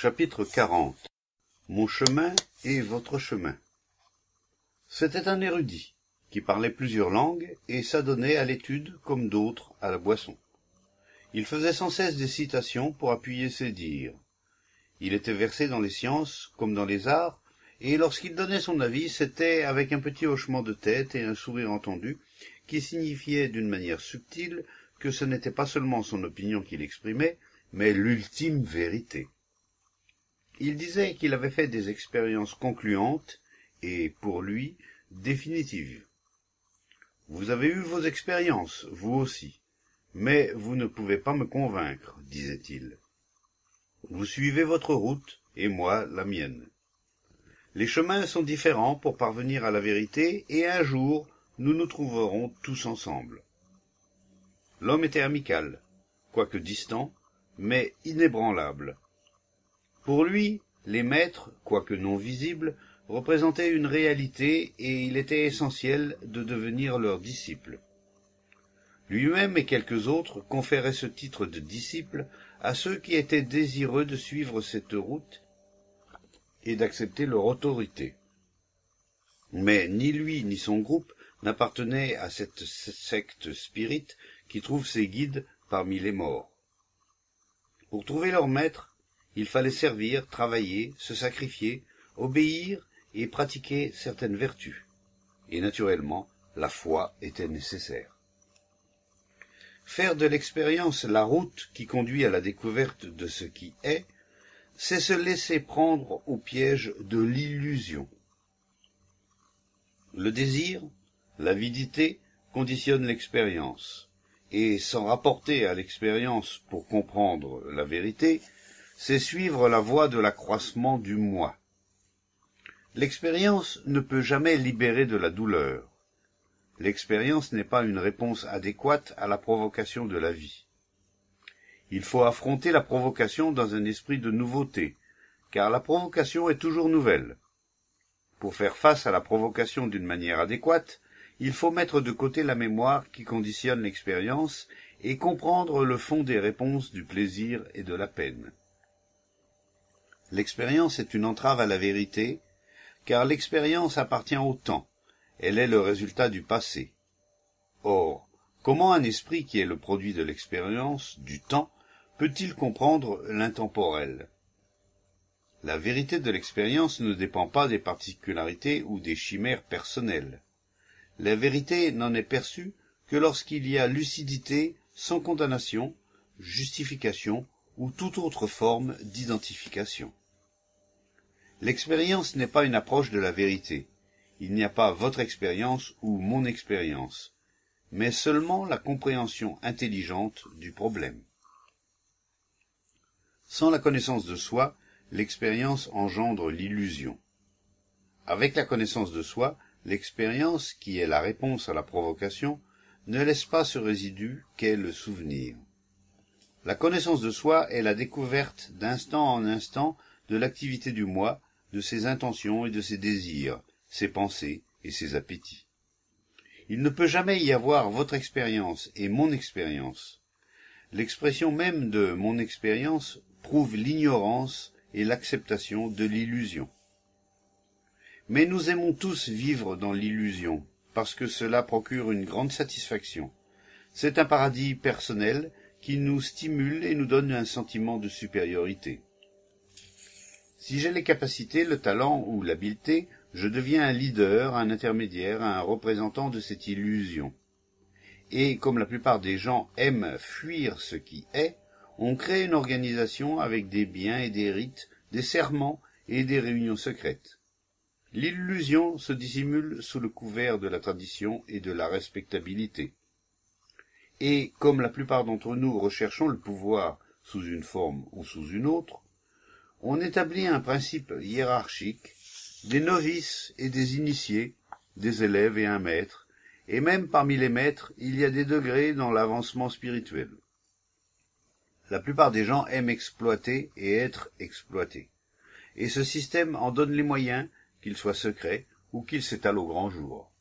Chapitre 40. Mon chemin et votre chemin. C'était un érudit, qui parlait plusieurs langues et s'adonnait à l'étude comme d'autres à la boisson. Il faisait sans cesse des citations pour appuyer ses dires. Il était versé dans les sciences comme dans les arts, et lorsqu'il donnait son avis, c'était avec un petit hochement de tête et un sourire entendu, qui signifiait d'une manière subtile que ce n'était pas seulement son opinion qu'il exprimait, mais l'ultime vérité. Il disait qu'il avait fait des expériences concluantes et, pour lui, définitives. « Vous avez eu vos expériences, vous aussi, mais vous ne pouvez pas me convaincre, disait-il. Vous suivez votre route et moi la mienne. Les chemins sont différents pour parvenir à la vérité et un jour nous nous trouverons tous ensemble. » L'homme était amical, quoique distant, mais inébranlable. Pour lui, les maîtres, quoique non visibles, représentaient une réalité et il était essentiel de devenir leurs disciples. Lui-même et quelques autres conféraient ce titre de disciples à ceux qui étaient désireux de suivre cette route et d'accepter leur autorité. Mais ni lui ni son groupe n'appartenaient à cette secte spirite qui trouve ses guides parmi les morts. Pour trouver leur maître, il fallait servir, travailler, se sacrifier, obéir et pratiquer certaines vertus. Et naturellement, la foi était nécessaire. Faire de l'expérience la route qui conduit à la découverte de ce qui est, c'est se laisser prendre au piège de l'illusion. Le désir, l'avidité, conditionnent l'expérience, et s'en rapporter à l'expérience pour comprendre la vérité, c'est suivre la voie de l'accroissement du moi. L'expérience ne peut jamais libérer de la douleur. L'expérience n'est pas une réponse adéquate à la provocation de la vie. Il faut affronter la provocation dans un esprit de nouveauté, car la provocation est toujours nouvelle. Pour faire face à la provocation d'une manière adéquate, il faut mettre de côté la mémoire qui conditionne l'expérience et comprendre le fond des réponses du plaisir et de la peine. L'expérience est une entrave à la vérité, car l'expérience appartient au temps, elle est le résultat du passé. Or, comment un esprit qui est le produit de l'expérience, du temps, peut-il comprendre l'intemporel? La vérité de l'expérience ne dépend pas des particularités ou des chimères personnelles. La vérité n'en est perçue que lorsqu'il y a lucidité sans condamnation, justification ou toute autre forme d'identification. L'expérience n'est pas une approche de la vérité. Il n'y a pas votre expérience ou mon expérience, mais seulement la compréhension intelligente du problème. Sans la connaissance de soi, l'expérience engendre l'illusion. Avec la connaissance de soi, l'expérience, qui est la réponse à la provocation, ne laisse pas ce résidu qu'est le souvenir. La connaissance de soi est la découverte d'instant en instant de l'activité du moi, de ses intentions et de ses désirs, ses pensées et ses appétits. Il ne peut jamais y avoir votre expérience et mon expérience. L'expression même de mon expérience prouve l'ignorance et l'acceptation de l'illusion. Mais nous aimons tous vivre dans l'illusion, parce que cela procure une grande satisfaction. C'est un paradis personnel qui nous stimule et nous donne un sentiment de supériorité. Si j'ai les capacités, le talent ou l'habileté, je deviens un leader, un intermédiaire, un représentant de cette illusion. Et comme la plupart des gens aiment fuir ce qui est, on crée une organisation avec des biens et des rites, des serments et des réunions secrètes. L'illusion se dissimule sous le couvert de la tradition et de la respectabilité. Et comme la plupart d'entre nous recherchons le pouvoir sous une forme ou sous une autre, on établit un principe hiérarchique, des novices et des initiés, des élèves et un maître, et même parmi les maîtres, il y a des degrés dans l'avancement spirituel. La plupart des gens aiment exploiter et être exploités, et ce système en donne les moyens, qu'il soit secret ou qu'il s'étale au grand jour.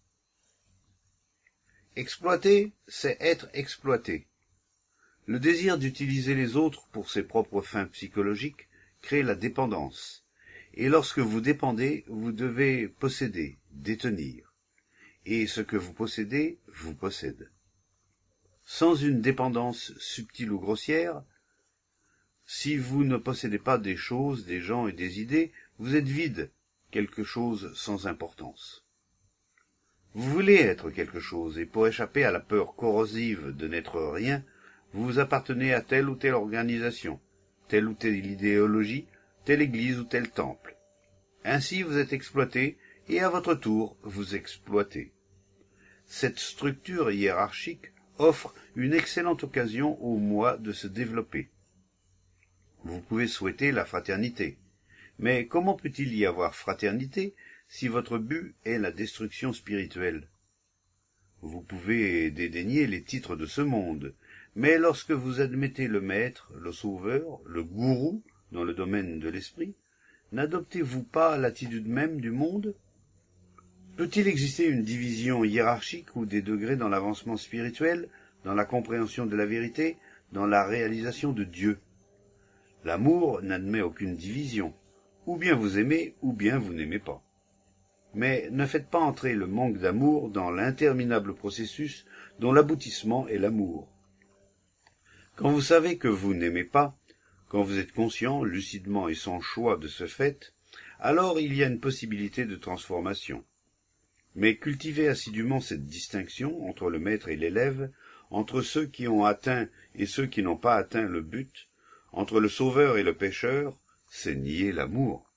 Exploiter, c'est être exploité. Le désir d'utiliser les autres pour ses propres fins psychologiques, crée la dépendance. Et lorsque vous dépendez, vous devez posséder, détenir. Et ce que vous possédez, vous possède. Sans une dépendance subtile ou grossière, si vous ne possédez pas des choses, des gens et des idées, vous êtes vide, quelque chose sans importance. Vous voulez être quelque chose, et pour échapper à la peur corrosive de n'être rien, vous appartenez à telle ou telle organisation, telle ou telle idéologie, telle église ou tel temple. Ainsi vous êtes exploité, et à votre tour vous exploitez. Cette structure hiérarchique offre une excellente occasion au moi de se développer. Vous pouvez souhaiter la fraternité. Mais comment peut-il y avoir fraternité si votre but est la destruction spirituelle? Vous pouvez dédaigner les titres de ce monde, mais lorsque vous admettez le maître, le sauveur, le gourou dans le domaine de l'esprit, n'adoptez-vous pas l'attitude même du monde? Peut-il exister une division hiérarchique ou des degrés dans l'avancement spirituel, dans la compréhension de la vérité, dans la réalisation de Dieu? L'amour n'admet aucune division. Ou bien vous aimez, ou bien vous n'aimez pas. Mais ne faites pas entrer le manque d'amour dans l'interminable processus dont l'aboutissement est l'amour. Quand vous savez que vous n'aimez pas, quand vous êtes conscient, lucidement et sans choix de ce fait, alors il y a une possibilité de transformation. Mais cultivez assidûment cette distinction entre le maître et l'élève, entre ceux qui ont atteint et ceux qui n'ont pas atteint le but, entre le sauveur et le pécheur, c'est nier l'amour.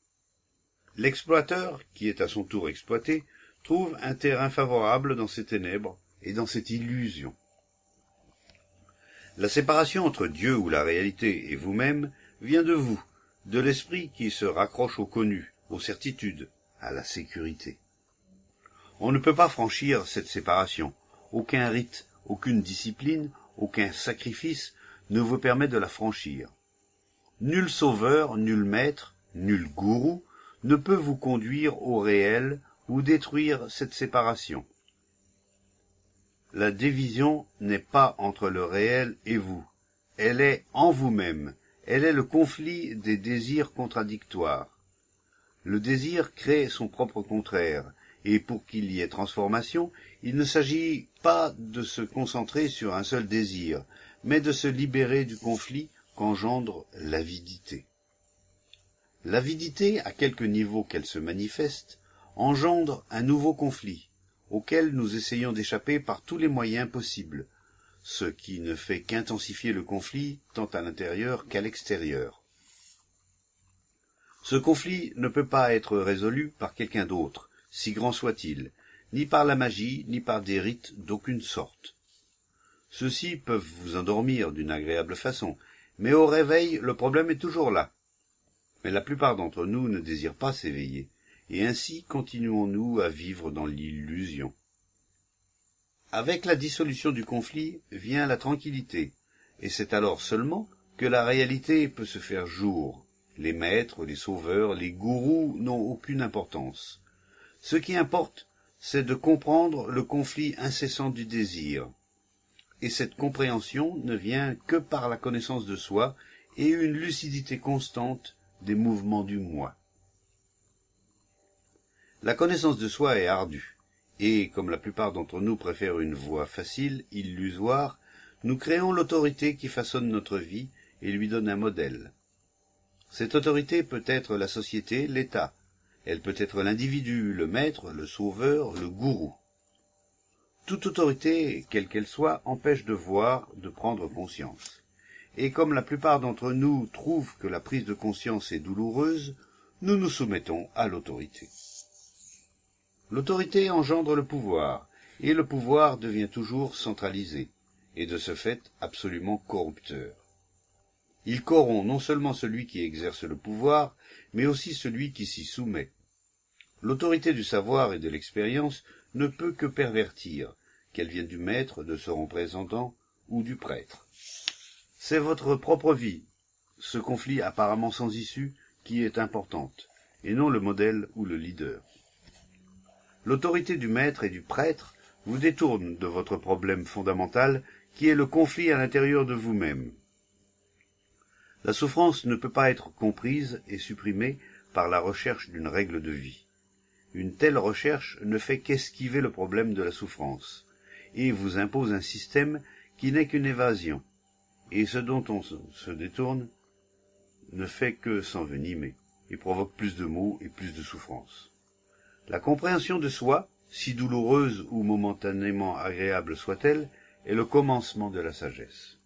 L'exploiteur, qui est à son tour exploité, trouve un terrain favorable dans ces ténèbres et dans cette illusion. La séparation entre Dieu ou la réalité et vous-même vient de vous, de l'esprit qui se raccroche au connu, aux certitudes, à la sécurité. On ne peut pas franchir cette séparation. Aucun rite, aucune discipline, aucun sacrifice ne vous permet de la franchir. Nul sauveur, nul maître, nul gourou ne peut vous conduire au réel ou détruire cette séparation. La division n'est pas entre le réel et vous, elle est en vous-même, elle est le conflit des désirs contradictoires. Le désir crée son propre contraire, et pour qu'il y ait transformation, il ne s'agit pas de se concentrer sur un seul désir, mais de se libérer du conflit qu'engendre l'avidité. L'avidité, à quelque niveau qu'elle se manifeste, engendre un nouveau conflit, auquel nous essayons d'échapper par tous les moyens possibles, ce qui ne fait qu'intensifier le conflit tant à l'intérieur qu'à l'extérieur. Ce conflit ne peut pas être résolu par quelqu'un d'autre, si grand soit-il, ni par la magie, ni par des rites d'aucune sorte. Ceux-ci peuvent vous endormir d'une agréable façon, mais au réveil, le problème est toujours là. Mais la plupart d'entre nous ne désirent pas s'éveiller, et ainsi continuons-nous à vivre dans l'illusion. Avec la dissolution du conflit vient la tranquillité, et c'est alors seulement que la réalité peut se faire jour. Les maîtres, les sauveurs, les gourous n'ont aucune importance. Ce qui importe, c'est de comprendre le conflit incessant du désir. Et cette compréhension ne vient que par la connaissance de soi et une lucidité constante des mouvements du moi. La connaissance de soi est ardue, et comme la plupart d'entre nous préfèrent une voie facile, illusoire, nous créons l'autorité qui façonne notre vie et lui donne un modèle. Cette autorité peut être la société, l'État. Elle peut être l'individu, le maître, le sauveur, le gourou. Toute autorité, quelle qu'elle soit, empêche de voir, de prendre conscience. Et comme la plupart d'entre nous trouvent que la prise de conscience est douloureuse, nous nous soumettons à l'autorité. L'autorité engendre le pouvoir, et le pouvoir devient toujours centralisé, et de ce fait absolument corrupteur. Il corrompt non seulement celui qui exerce le pouvoir, mais aussi celui qui s'y soumet. L'autorité du savoir et de l'expérience ne peut que pervertir, qu'elle vienne du maître, de son représentant ou du prêtre. C'est votre propre vie, ce conflit apparemment sans issue, qui est importante, et non le modèle ou le leader. L'autorité du maître et du prêtre vous détourne de votre problème fondamental, qui est le conflit à l'intérieur de vous-même. La souffrance ne peut pas être comprise et supprimée par la recherche d'une règle de vie. Une telle recherche ne fait qu'esquiver le problème de la souffrance, et vous impose un système qui n'est qu'une évasion, et ce dont on se détourne ne fait que s'envenimer, et provoque plus de maux et plus de souffrance. La compréhension de soi, si douloureuse ou momentanément agréable soit-elle, est le commencement de la sagesse.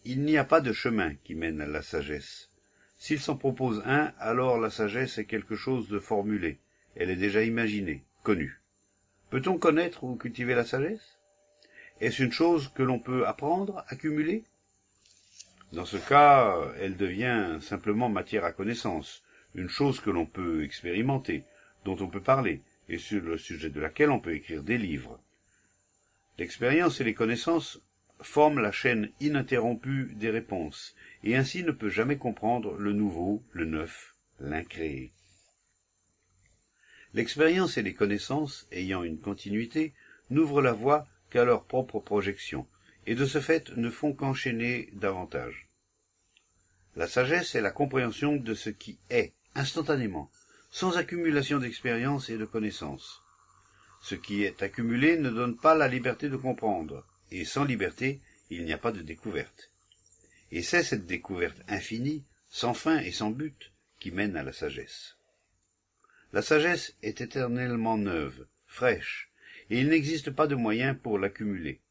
Il n'y a pas de chemin qui mène à la sagesse. S'il s'en propose un, alors la sagesse est quelque chose de formulé, elle est déjà imaginée, connue. Peut-on connaître ou cultiver la sagesse? Est-ce une chose que l'on peut apprendre, accumuler? Dans ce cas, elle devient simplement matière à connaissance, une chose que l'on peut expérimenter, dont on peut parler, et sur le sujet de laquelle on peut écrire des livres. L'expérience et les connaissances forment la chaîne ininterrompue des réponses, et ainsi ne peut jamais comprendre le nouveau, le neuf, l'incréé. L'expérience et les connaissances, ayant une continuité, n'ouvrent la voie qu'à leur propre projection, et de ce fait ne font qu'enchaîner davantage. La sagesse est la compréhension de ce qui est, instantanément, sans accumulation d'expérience et de connaissances. Ce qui est accumulé ne donne pas la liberté de comprendre, et sans liberté, il n'y a pas de découverte. Et c'est cette découverte infinie, sans fin et sans but, qui mène à la sagesse. La sagesse est éternellement neuve, fraîche, et il n'existe pas de moyen pour l'accumuler.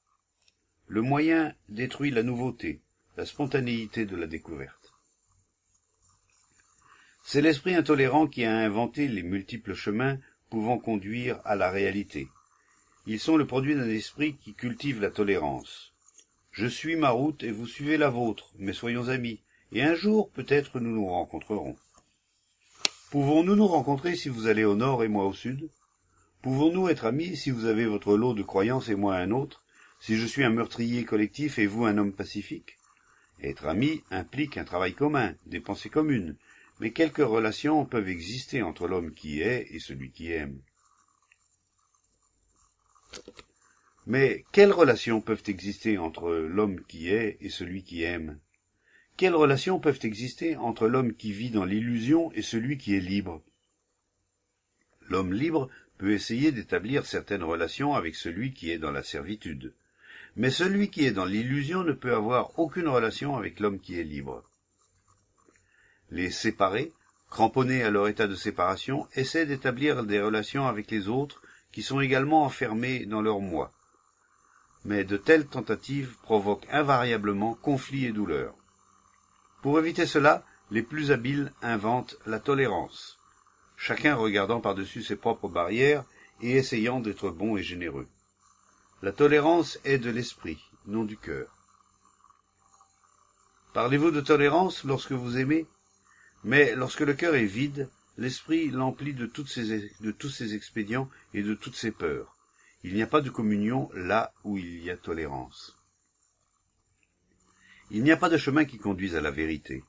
Le moyen détruit la nouveauté, la spontanéité de la découverte. C'est l'esprit intolérant qui a inventé les multiples chemins pouvant conduire à la réalité. Ils sont le produit d'un esprit qui cultive la tolérance. Je suis ma route et vous suivez la vôtre, mais soyons amis, et un jour peut-être nous nous rencontrerons. Pouvons-nous nous rencontrer si vous allez au nord et moi au sud? Pouvons-nous être amis si vous avez votre lot de croyances et moi un autre, si je suis un meurtrier collectif et vous un homme pacifique? Être ami implique un travail commun, des pensées communes, mais quelques relations peuvent exister entre l'homme qui est et celui qui aime. Mais quelles relations peuvent exister entre l'homme qui est et celui qui aime? Quelles relations peuvent exister entre l'homme qui vit dans l'illusion et celui qui est libre? L'homme libre peut essayer d'établir certaines relations avec celui qui est dans la servitude, mais celui qui est dans l'illusion ne peut avoir aucune relation avec l'homme qui est libre. Les séparés, cramponnés à leur état de séparation, essaient d'établir des relations avec les autres qui sont également enfermés dans leur moi. Mais de telles tentatives provoquent invariablement conflits et douleurs. Pour éviter cela, les plus habiles inventent la tolérance, chacun regardant par-dessus ses propres barrières et essayant d'être bon et généreux. La tolérance est de l'esprit, non du cœur. Parlez-vous de tolérance lorsque vous aimez? Mais lorsque le cœur est vide, l'esprit l'emplit de tous ses expédients et de toutes ses peurs. Il n'y a pas de communion là où il y a tolérance. Il n'y a pas de chemin qui conduise à la vérité.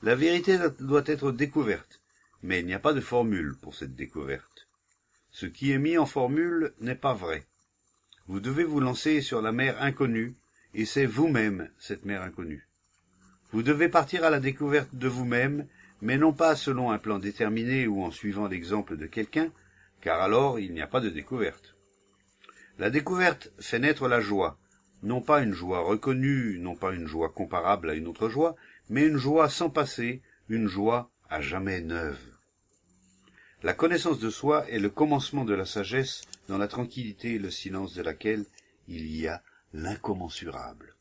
La vérité doit être découverte, mais il n'y a pas de formule pour cette découverte. Ce qui est mis en formule n'est pas vrai. Vous devez vous lancer sur la mer inconnue, et c'est vous-même cette mer inconnue. Vous devez partir à la découverte de vous-même, mais non pas selon un plan déterminé ou en suivant l'exemple de quelqu'un, car alors il n'y a pas de découverte. La découverte fait naître la joie, non pas une joie reconnue, non pas une joie comparable à une autre joie, mais une joie sans passé, une joie à jamais neuve. La connaissance de soi est le commencement de la sagesse dans la tranquillité et le silence de laquelle il y a l'incommensurable.